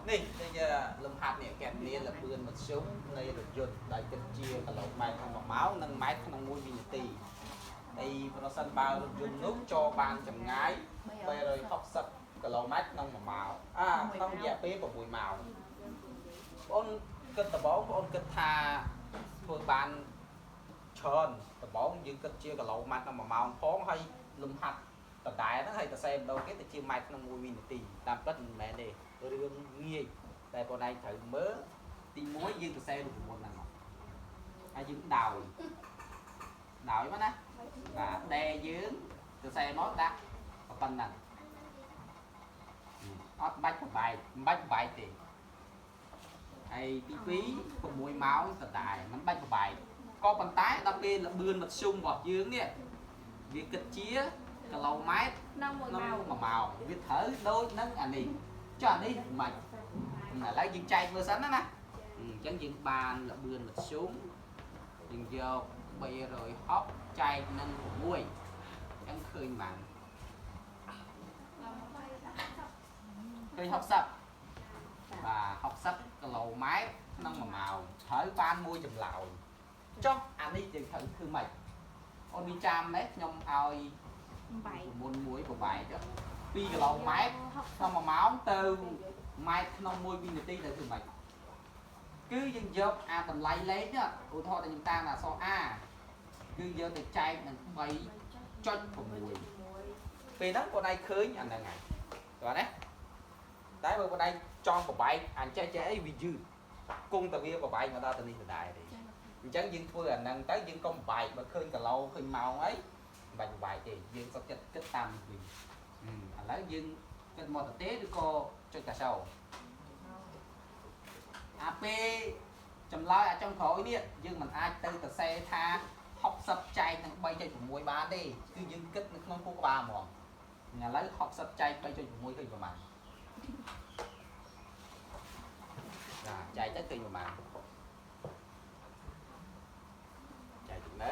នេះលំហាត់នេះកែនេះលបឿនមធ្យមនៃរថយន្តដែលគិតជាគីឡូម៉ែត្រក្នុង1ម៉ោងនិងម៉ែត្រក្នុង1វិនាទីហើយប្រសិនបើរថយន្តនោះចរបានចម្ងាយ360គីឡូម៉ែត្រក្នុង1ម៉ោងក្នុងរយៈពេល6ម៉ោងបងគិតដំបូងបងគិតថាធ្វើបានច្រើនដំបូងយើងគិតជាគីឡូម៉ែត្រក្នុង1ម៉ោងផងហើយលំហាត់ដដែលហ្នឹងហើយតសែម្ដងគេទៅជាម៉ែត្រក្នុង1វិនាទីតាមពិតមិនមែនទេរឿងងាយតែបងឯងត្រូវមើលទី1យើងសរសេររូបមន្តហ្នឹងហើយយើងដោយមកណាបាទដែលយើងសរសេរមកដាក់ប៉ុណ្ណឹងអត់បាច់ប្របែកទេហើយទី2 6ម៉ោងដដែលមិនបាច់ប្របែកក៏ប៉ុន្តែដល់ពេលលបឿនមធ្យមរបស់យើងនេះវាគិតជាគីឡូម៉ែត្រក្នុង1ម៉ោងវាត្រូវដូចនឹងអានេះចុះអានេះមិនឥឡូវយើងចែកមើលសិនណាអញ្ចឹងយើងបានលបឿនមធ្យមយើងយក360ចែកនឹង6អញ្ចឹងឃើញបានឃើញ60បាទ60គីឡូម៉ែត្រក្នុង1ម៉ោងត្រូវបានមួយចម្លើយចុះអានេះយើងត្រូវធ្វើម៉េចអូនមានចាំទេខ្ញុំឲ្យមុនមួយប្របែក2គីឡូម៉ែត្រក្នុង1ម៉ោងទៅម៉ែត្រក្នុង1វិនាទីទៅធ្វើម៉េចគឺយើងយកអាតម្លៃលេខឧទាហរណ៍តែខ្ញុំតាមអក្សរ A គឺយកទៅចែកនឹង3.6ពេលហ្នឹងបងឯងឃើញអាហ្នឹងហើយបាទណាតែបើបងឯងចង់ប្របែកអញ្ចេះអីវាយឺតគង់តែវាប្របែកមកដល់ទៅនេះដដែលទេអញ្ចឹងយើងធ្វើអាហ្នឹងទៅយើងកុំប្របែកបើឃើញគីឡូឃើញម៉ោងអីមិនបាច់ប្របែកទេយើងសុខចិត្តគិតតាមនេះវិញឥឡូវយើងគិតមកទៅទេឬក៏ចុចកាសោអាពេលចម្លើយអាចុងក្រោយនេះយើងមិនអាចទៅសរសេរថា60ចែកនឹង 3.6 បានទេគឺយើងគិតនៅក្នុងពោះក្បាលហ្មងឥឡូវ60ចែក 3.6 ឃើញប្រហែលចែកទៅឃើញប្រហែលចែកទៅណា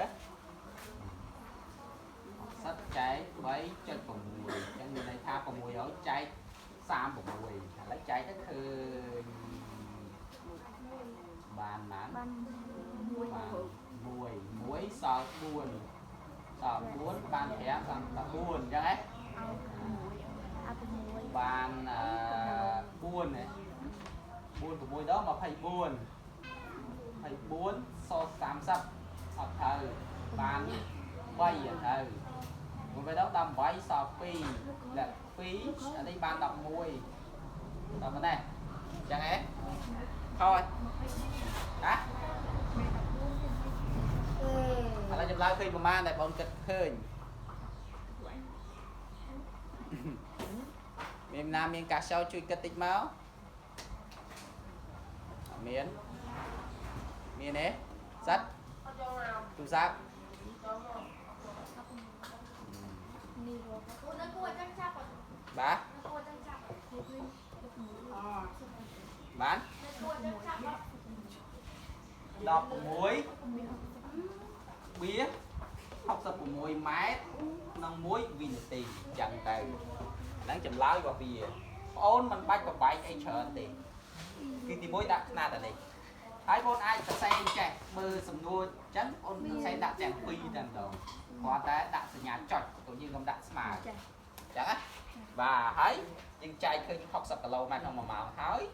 60ចែក 3.6 អញ្ចឹងមានន័យថា600ចែក36ឥឡូវចែកទៅឃើញបានណានបាន1សល់4បាន5បាន14អញ្ចឹងហ៎បាន4ហ៎4 6ដង24សល់30អត់ត្រូវបាន3អត់ត្រូវមួយទៅដល់18សល់2ដាក់2អានេះបាន11ដល់ប៉ុណ្ណេះអញ្ចឹងហ៎thôi hả là chụp lại khi mà này bọn kịch khơi miền Nam miền cá sấu chui kịch tích máu miền đấy sắt tu sát bá bán đọc muối bía học tập của muối máy nông muối vì tiền chẳng tay đáng chầm lái vào vì ôn mình bách vào bãi ai chờ tiền khi thì muối đặt na tại đây ai con ai sẽ xây chạy mơ sầm nuôi chắn ôn xây đặt chèn phi đàn đầu qua té đặt từ nhà chọn tự nhiên không đặt mà chẳng á và thấy nhưng chạy khi học tập cả lâu mà không mà màu thấy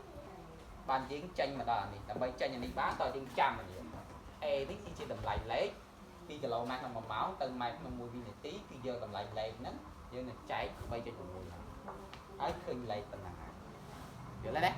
ban diễn tranh mà đàn này tầm bay tranh này bán tỏi tiếng trăm mà nhiều e tí chỉ tầm lại lấy khi cái lô mang trong màu máu từ mai nó mùi viên tí khi giờ tầm lại lấy nó giờ này cháy bay cho mùi ấy khơi lấy tầm nào giờ lấy đấy